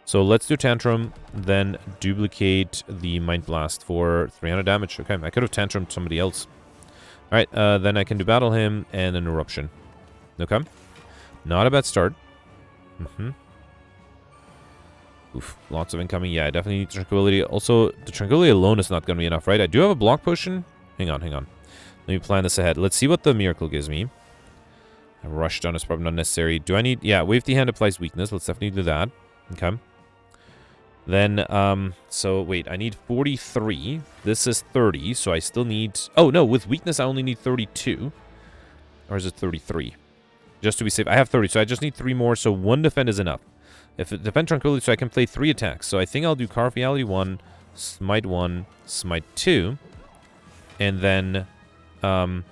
So let's do Tantrum, then duplicate the Mind Blast for 300 damage. Okay, I could have Tantrumed somebody else. Alright, then I can do Battle Him and an Eruption. Okay. Not a bad start. Oof, lots of incoming. Yeah, I definitely need Tranquility. Also, the Tranquility alone is not going to be enough, right? I do have a block potion. Hang on. Let me plan this ahead. Let's see what the Miracle gives me. A Rush Down is probably not necessary. Do I need... Yeah, Wave the Hand applies weakness. Let's definitely do that. Okay. Then, so, wait, I need 43. This is 30, so I still need... Oh, no, with weakness, I only need 32. Or is it 33? Just to be safe. I have 30, so I just need 3 more, so 1 defend is enough. If it defend Tranquility, so I can play 3 attacks. So I think I'll do Carve Reality 1, Smite 1, Smite 2, and then, oh,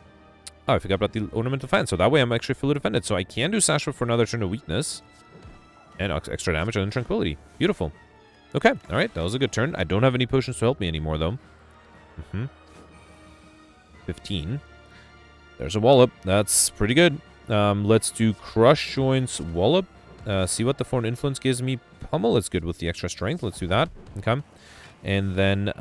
I forgot about the Ornamental Fan. So that way I'm actually fully defended. So I can do Sashwa for another turn of weakness, and extra damage, and then Tranquility. Beautiful. Okay, alright, that was a good turn. I don't have any potions to help me anymore, though. 15. There's a Wallop. That's pretty good. Let's do Crush Joints Wallop. See what the Foreign Influence gives me. Pummel is good with the extra strength. Let's do that. Okay. And then,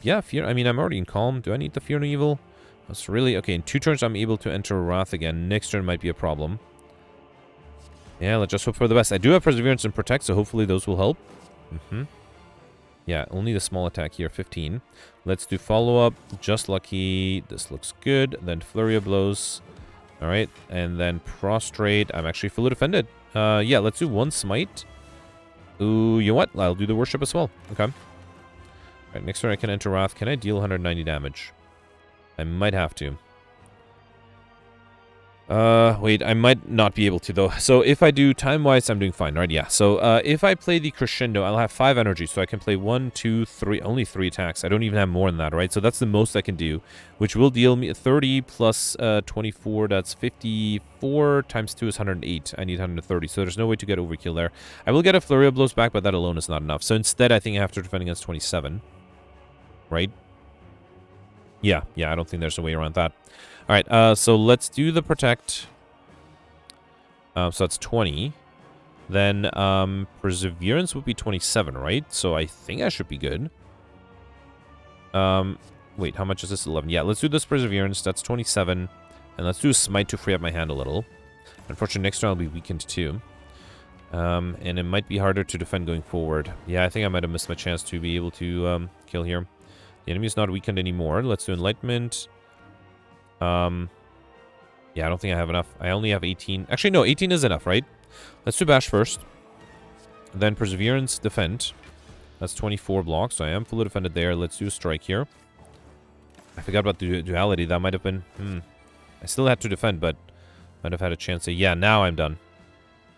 yeah, Fear. I mean, I'm already in Calm. Do I need the Fear No Evil? That's really... Okay, in 2 turns, I'm able to enter Wrath again. Next turn might be a problem. Yeah, let's just hope for the best. I do have Perseverance and Protect, so hopefully those will help. Yeah, only the small attack here, 15. Let's do Follow-Up. Just Lucky. This looks good. Then Flurry of Blows. Alright, and then Prostrate. I'm actually fully defended. Yeah, let's do 1 Smite. Ooh, you know what? I'll do the Worship as well. Okay. Alright, next turn I can enter Wrath. Can I deal 190 damage? I might have to. Wait, I might not be able to, though. So if I do time-wise, I'm doing fine, right? Yeah. So, if I play the Crescendo, I'll have 5 energy, so I can play 1, 2, 3, only 3 attacks. I don't even have more than that, right? So that's the most I can do, which will deal me 30 plus 24, that's 54, times 2 is 108. I need 130, so there's no way to get overkill there. I will get a Flurry of Blows back, but that alone is not enough. So instead, I think I have to defend against 27. Right? Yeah, I don't think there's a way around that. Alright, so let's do the Protect. So that's 20. Then, Perseverance would be 27, right? So I think I should be good. Wait, how much is this? 11. Yeah, let's do this Perseverance. That's 27. And let's do a Smite to free up my hand a little. Unfortunately, next turn I'll be weakened too. And it might be harder to defend going forward. Yeah, I think I might have missed my chance to be able to kill here. The enemy is not weakened anymore. Let's do Enlightenment. Yeah, I don't think I have enough. I only have 18. Actually, no, 18 is enough, right? Let's do Bash first. Then Perseverance, Defend. That's 24 blocks, so I am fully defended there. Let's do a Strike here. I forgot about the Duality. That might have been... I still had to defend, but might have had a chance to... Yeah, now I'm done.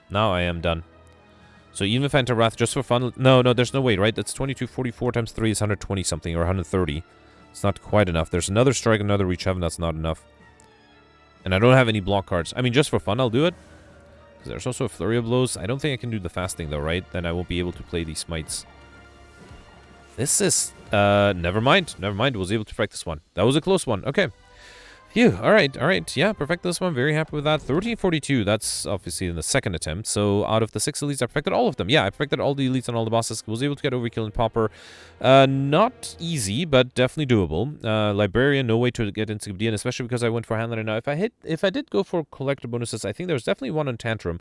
Now I am done. So even if I enter Wrath just for fun... No, there's no way, right? That's 2244 times 3 is 120 something, or 130. It's not quite enough. There's another Strike, another Reach Heaven. That's not enough. And I don't have any block cards. I mean, just for fun, I'll do it. Because there's also a Flurry of Blows. I don't think I can do the fasting, though, right? Then I won't be able to play these Smites. This is... never mind. Never mind. Was able to perfect this one. That was a close one. Okay. Phew. Alright. Yeah, perfect this one. Very happy with that. 1342. That's obviously in the second attempt. So out of the 6 elites, I perfected all of them. Yeah, I perfected all the elites and all the bosses. Was able to get Overkill and Pauper. Not easy, but definitely doable. Librarian, no way to get into Gibdian, especially because I went for Handler. Now, if I did go for collector bonuses, I think there was definitely one on Tantrum.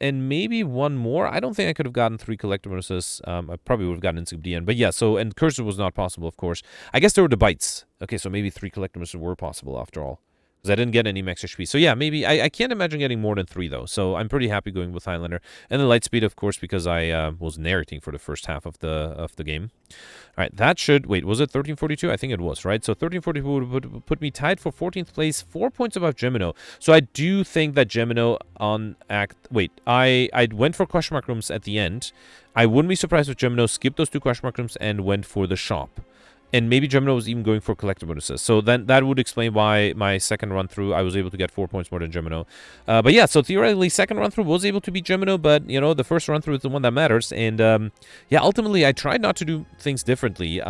And maybe one more. I don't think I could have gotten 3 collector bonuses. I probably would have gotten into DN. But yeah, so, and Cursor was not possible, of course. I guess there were the bites. Okay, so maybe 3 collector bonuses were possible after all. Because I didn't get any max HP. So yeah, maybe, I can't imagine getting more than 3 though. So I'm pretty happy going with Highlander. And the Lightspeed, of course, because I was narrating for the first half of the game. Alright, that should, wait, was it 1342? I think it was, right? So 1342 would put me tied for 14th place, 4 points above Gemino. So I do think that Gemino on Act, wait, I went for question mark rooms at the end. I wouldn't be surprised if Gemino skipped those 2 question mark rooms and went for the shop. And maybe Gemino was even going for collector bonuses. So then that would explain why my second run-through, I was able to get 4 points more than Gemino. But yeah, so theoretically, second run-through was able to beat Gemino, but, you know, the first run-through is the one that matters. And, yeah, ultimately, I tried not to do things differently.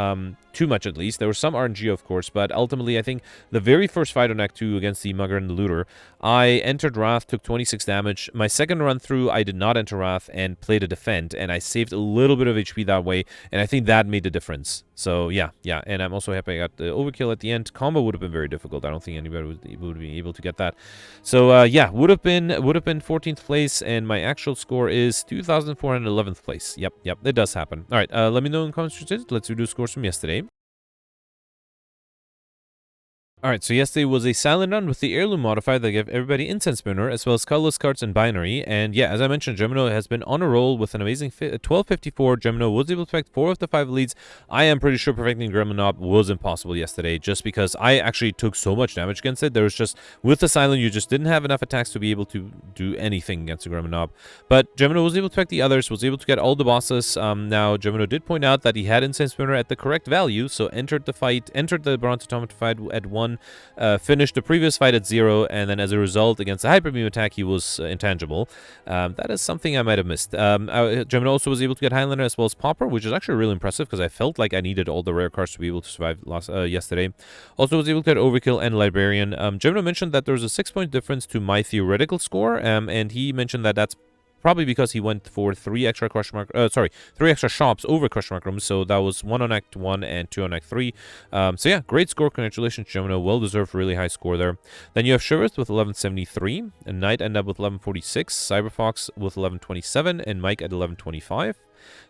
Too much, at least. There was some RNG, of course, but ultimately, I think the very first fight on Act 2 against the Mugger and the Looter, I entered Wrath, took 26 damage. My second run-through, I did not enter Wrath and played a Defend, and I saved a little bit of HP that way, and I think that made the difference. So, yeah, and I'm also happy I got the Overkill at the end. Combo would have been very difficult. I don't think anybody would be able to get that. So, yeah, would have been 14th place, and my actual score is 2,411th place. Yep, it does happen. All right, let me know in the comments. Let's do scores from yesterday. Alright, so yesterday was a silent run with the heirloom modifier that gave everybody Incense Burner, as well as colorless cards and binary. And yeah, as I mentioned, Gemino has been on a roll with an amazing 1254. Gemino was able to perfect 4 of the 5 leads. I am pretty sure perfecting Gremlin Knob was impossible yesterday, just because I actually took so much damage against it. There was just, with the silent, you just didn't have enough attacks to be able to do anything against the Gremlin Knob. But Gemino was able to perfect the others, was able to get all the bosses. Now, Gemino did point out that he had Incense Burner at the correct value, so entered the Bronze Automaton fight at 1. Finished the previous fight at 0, and then as a result, against the Hyper Beam attack, he was intangible. That is something I might have missed. Gemino also was able to get Highlander as well as Pauper, which is actually really impressive, because I felt like I needed all the rare cards to be able to survive yesterday. Also was able to get Overkill and Librarian. Gemino mentioned that there was a 6-point difference to my theoretical score, and he mentioned that that's probably because he went for 3 extra shops over question mark rooms. So that was 1 on Act 1 and 2 on Act 3. So yeah, great score. Congratulations, Gemino. Well-deserved, really high score there. Then you have Shivers with 1173, and Knight ended up with 1146, Cyberfox with 1127, and Mike at 1125.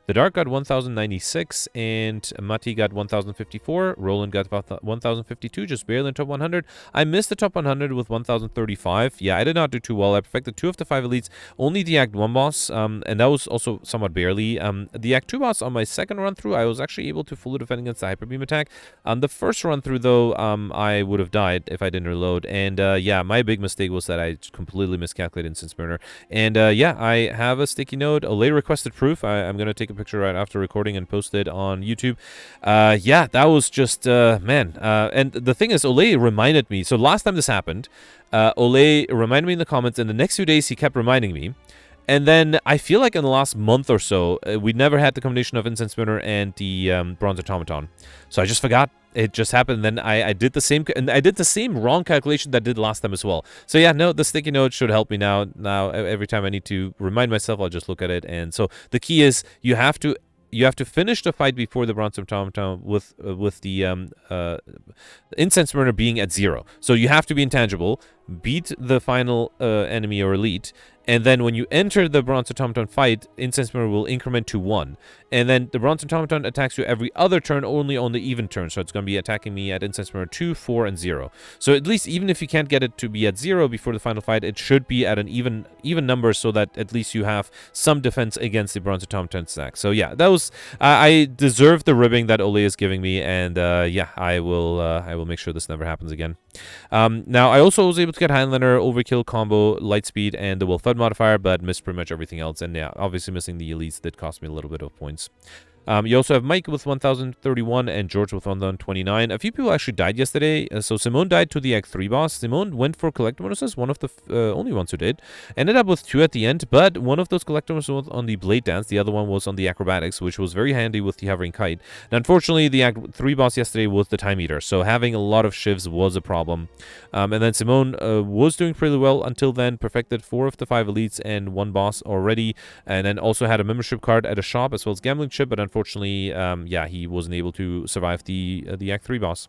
The Dark got 1096, and Mati got 1054. Roland got about 1052, just barely in top 100. I missed the top 100 with 1035. Yeah, I did not do too well. I perfected 2 of the 5 elites, only the Act 1 boss, and that was also somewhat barely. The Act 2 boss on my second run through, I was actually able to fully defend against the Hyper Beam attack. The first run through, though, I would have died if I didn't reload. And yeah, my big mistake was that I completely miscalculated Incense Burner. And yeah, I have a sticky note. Olay requested proof. I'm going to take a picture right after recording and post it on YouTube. Yeah, that was just, man. And the thing is, Olay reminded me. So last time this happened, Olay reminded me in the comments, and the next few days he kept reminding me. And then I feel like in the last month or so, we never had the combination of Incense Burner and the Bronze Automaton. So I just forgot. It just happened. Then I did the same, and I did the same wrong calculation that I did last time as well. So yeah, no, the sticky note should help me now. Now every time I need to remind myself, I'll just look at it. And so the key is you have to finish the fight before the Bronze Automaton with the Incense Burner being at 0. So you have to be intangible, beat the final enemy or elite, and then when you enter the Bronze Automaton fight, Incense Burner will increment to 1. And then the Bronze Automaton attacks you every other turn, only on the even turn. So it's going to be attacking me at Incense Burner 2, 4, and 0. So at least even if you can't get it to be at 0 before the final fight, it should be at an even number, so that at least you have some defense against the Bronze Automaton stack. So yeah, that was I deserve the ribbing that Olay is giving me, and yeah, I will make sure this never happens again. Now I also was able to get Highlander, Overkill combo, Lightspeed, and the Wolf FUD modifier, but missed pretty much everything else. And yeah, obviously missing the elites did cost me a little bit of points. You also have Mike with 1,031 and George with 1,029. A few people actually died yesterday. So Simone died to the Act 3 boss. Simone went for collector bonuses, one of the only ones who did. Ended up with 2 at the end, but one of those collector bonuses was on the Blade Dance. The other one was on the Acrobatics, which was very handy with the Hovering Kite. And unfortunately, the Act 3 boss yesterday was the Time Eater, so having a lot of shivs was a problem. And then Simone was doing pretty well until then, perfected 4 of the 5 elites and 1 boss already, and then also had a membership card at a shop as well as gambling chip, but unfortunately, yeah, he wasn't able to survive the Act 3 boss.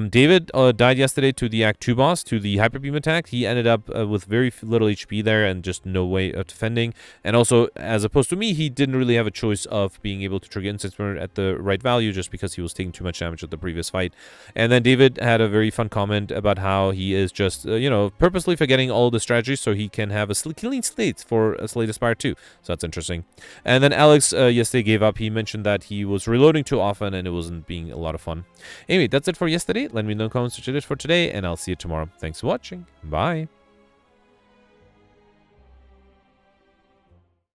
David died yesterday to the Act 2 boss, to the Hyper Beam attack. He ended up with very little HP there and just no way of defending. And also, as opposed to me, he didn't really have a choice of being able to trigger Instant Sprint at the right value just because he was taking too much damage at the previous fight. And then David had a very fun comment about how he is just, you know, purposely forgetting all the strategies so he can have a clean slate for a Slay the Spire 2. So that's interesting. And then Alex yesterday gave up. He mentioned that he was reloading too often and it wasn't being a lot of fun. Anyway, that's it for yesterday. Let me know in the comments what you did for today, and I'll see you tomorrow. Thanks for watching. Bye.